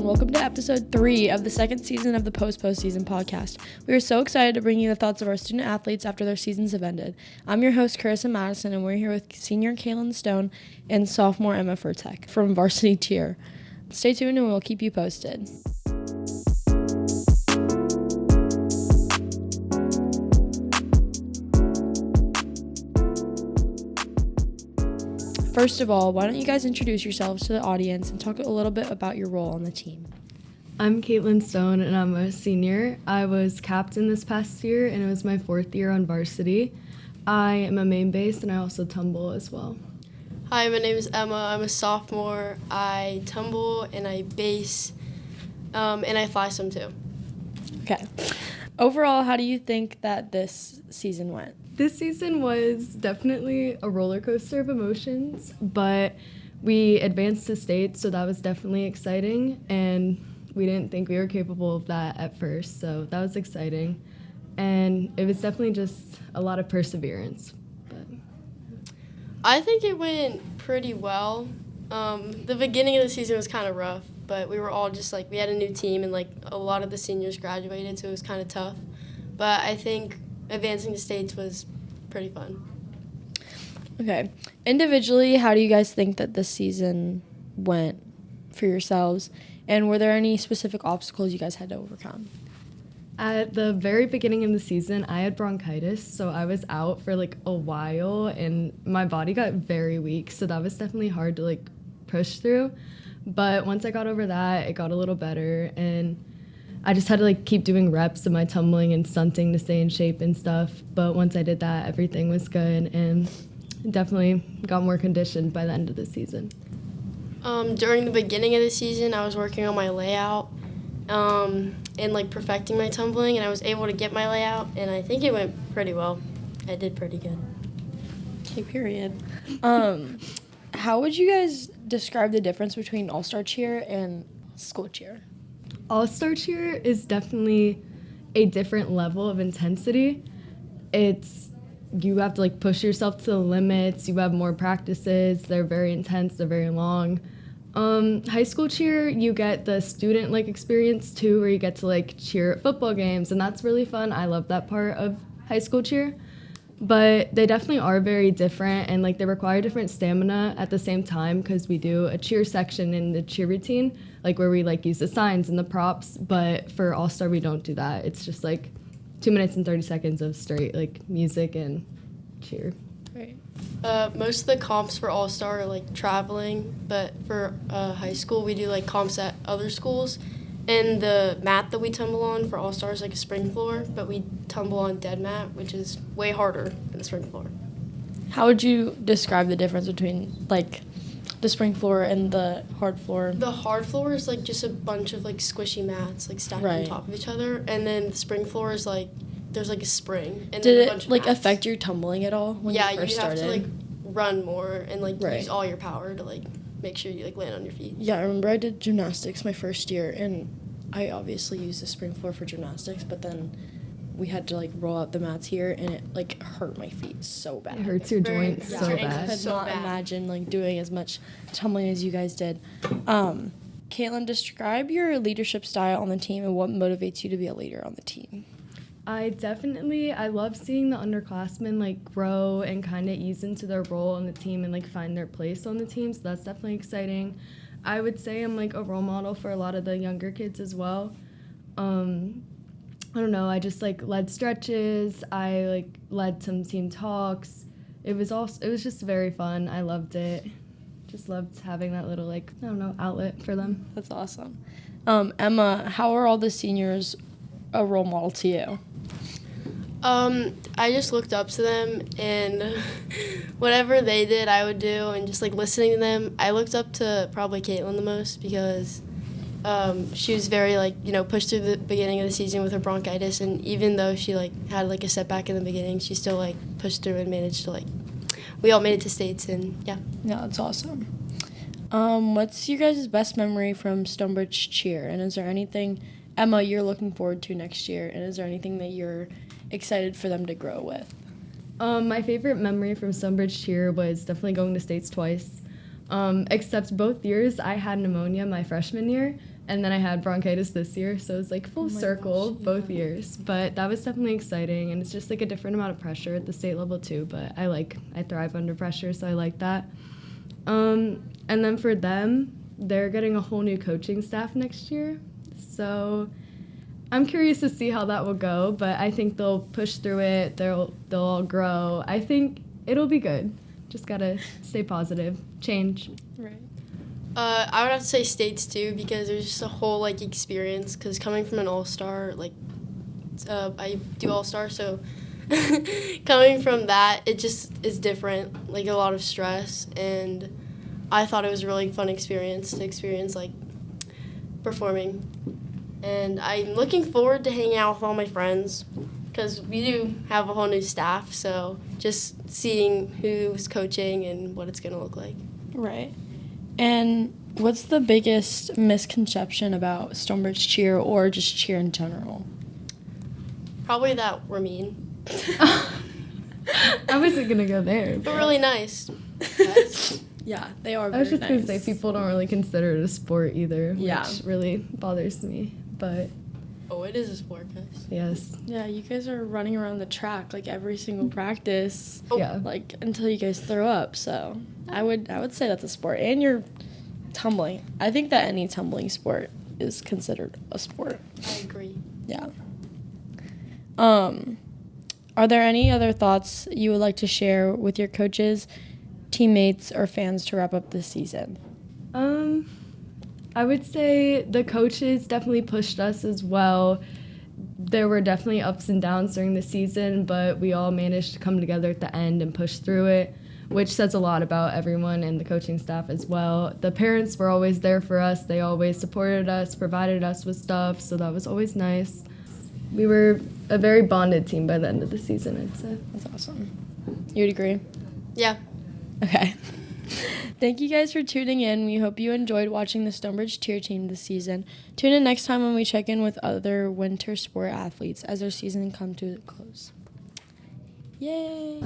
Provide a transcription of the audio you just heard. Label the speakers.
Speaker 1: welcome to episode 3 of the second season of the Postseason podcast. We are so excited to bring you the thoughts of our student athletes after their seasons have ended. I'm your host, Carissa Madison, and we're here with senior Kaylin Stone and sophomore Emma Furtek from Varsity Cheer. Stay tuned and we'll keep you posted. First of all, why don't you guys introduce yourselves to the audience and talk a little bit about your role on the team?
Speaker 2: I'm Caitlin Stone, and I'm a senior. I was captain this past year, and it was my 4th year on varsity. I am a main base, and I also tumble as well.
Speaker 3: Hi, my name is Emma. I'm a sophomore. I tumble, and I base, and I fly some too.
Speaker 1: Okay. Overall, how do you think that this season went?
Speaker 2: This season was definitely a roller coaster of emotions, but we advanced to state, so that was definitely exciting, and we didn't think we were capable of that at first, so that was exciting. And it was definitely just a lot of perseverance. But
Speaker 3: I think it went pretty well. The beginning of the season was kind of rough, but we were all just we had a new team, and a lot of the seniors graduated, so it was kind of tough. But I think advancing to states was pretty fun.
Speaker 1: Okay. Individually, how do you guys think that this season went for yourselves? And were there any specific obstacles you guys had to overcome?
Speaker 2: At the very beginning of the season, I had bronchitis, so I was out for a while, and my body got very weak, so that was definitely hard to push through. But once I got over that, it got a little better, and I just had to keep doing reps of my tumbling and stunting to stay in shape and stuff. But once I did that, everything was good, and definitely got more conditioned by the end of the season.
Speaker 3: During the beginning of the season, I was working on my layout and perfecting my tumbling, and I was able to get my layout, and I think it went pretty well. I did pretty good.
Speaker 1: Okay, period. How would you guys describe the difference between all-star cheer and school cheer?
Speaker 2: All-star cheer is definitely a different level of intensity. You have to push yourself to the limits. You have more practices. They're very intense. They're very long. High school cheer, you get the student experience too, where you get to cheer at football games, and that's really fun. I love that part of high school cheer. But they definitely are very different, and they require different stamina at the same time, because we do a cheer section in the cheer routine, where we use the signs and the props. But for All-Star, we don't do that. It's just 2 minutes and 30 seconds of straight music and cheer.
Speaker 1: Right.
Speaker 3: Most of the comps for All-Star are traveling, but for high school we do comps at other schools. And the mat that we tumble on for All-Star is a spring floor, but we tumble on dead mat, which is way harder than the spring floor.
Speaker 1: How would you describe the difference between the spring floor and the hard floor?
Speaker 3: The hard floor is just a bunch of squishy mats stacked
Speaker 1: right.
Speaker 3: on top of each other, and then the spring floor is there's a spring and
Speaker 1: did
Speaker 3: then a bunch of
Speaker 1: it
Speaker 3: mats.
Speaker 1: Affect your tumbling at all when you first started?
Speaker 3: Yeah, you have to run more and
Speaker 1: right.
Speaker 3: use all your power to make sure you land on your feet.
Speaker 1: Yeah, I remember I did gymnastics my first year, and I obviously used the spring floor for gymnastics, but then we had to roll out the mats here, and it hurt my feet so bad.
Speaker 2: It hurts your joints so bad.
Speaker 1: I could not imagine doing as much tumbling as you guys did. Caitlin, describe your leadership style on the team and what motivates you to be a leader on the team.
Speaker 2: I love seeing the underclassmen grow and kind of ease into their role on the team and find their place on the team, so that's definitely exciting. I would say I'm a role model for a lot of the younger kids as well. I don't know, I just led stretches, I led some team talks. It was just very fun. I loved it. Just loved having that little outlet for them.
Speaker 1: That's awesome. Emma, how are all the seniors a role model to you?
Speaker 3: I just looked up to them, and whatever they did, I would do, and just listening to them. I looked up to probably Caitlin the most because she was very pushed through the beginning of the season with her bronchitis, and even though she had a setback in the beginning, she still pushed through and managed to we all made it to states, and yeah.
Speaker 1: Yeah, that's awesome. What's your guys' best memory from Stonebridge Cheer, and is there anything, Emma, you're looking forward to next year, and is there anything that you're excited for them to grow with?
Speaker 2: My favorite memory from Stonebridge Cheer was definitely going to states twice. Except both years I had pneumonia my freshman year, And then I had bronchitis this year, so it was like full circle both years. But that was definitely exciting, and it's just like a different amount of pressure at the state level too. But I thrive under pressure, so I like that. And then for them, they're getting a whole new coaching staff next year, so I'm curious to see how that will go. But I think they'll push through it. They'll all grow. I think it'll be good. Just gotta stay positive. Change.
Speaker 1: Right.
Speaker 3: I would have to say states too, because there's just a whole like experience. Because coming from an all-star, like I do all-star, so coming from that, it just is different. Like a lot of stress, and I thought it was a really fun experience to experience like performing. And I'm looking forward to hanging out with all my friends, because we do have a whole new staff. So just seeing who's coaching and what it's gonna look like.
Speaker 1: Right. And what's the biggest misconception about Stonebridge cheer or just cheer in general?
Speaker 3: Probably that we're mean.
Speaker 2: I wasn't gonna go there.
Speaker 3: But really nice. Guys.
Speaker 1: Yeah, they are
Speaker 2: I was
Speaker 1: very
Speaker 2: just gonna
Speaker 1: nice.
Speaker 2: say people don't really consider it a sport either,
Speaker 1: Yeah.
Speaker 2: which really bothers me. But
Speaker 3: Oh, it is a sport, guys.
Speaker 2: yes,
Speaker 1: Yeah, you guys are running around the track like every single practice.
Speaker 3: Oh.
Speaker 2: yeah.
Speaker 1: Like until you guys throw up. So I would say that's a sport. And you're tumbling. I think that any tumbling sport is considered a sport.
Speaker 3: I agree.
Speaker 1: Yeah. Are there any other thoughts you would like to share with your coaches, teammates, or fans to wrap up this season?
Speaker 2: I would say the coaches definitely pushed us as well. There were definitely ups and downs during the season, but we all managed to come together at the end and push through it, which says a lot about everyone and the coaching staff as well. The parents were always there for us. They always supported us, provided us with stuff, so that was always nice. We were a very bonded team by the end of the season, I'd say.
Speaker 1: That's awesome. You would agree?
Speaker 3: Yeah.
Speaker 1: Okay. Thank you guys for tuning in. We hope you enjoyed watching the Stonebridge cheer team this season. Tune in next time when we check in with other winter sport athletes as their season comes to a close. Yay!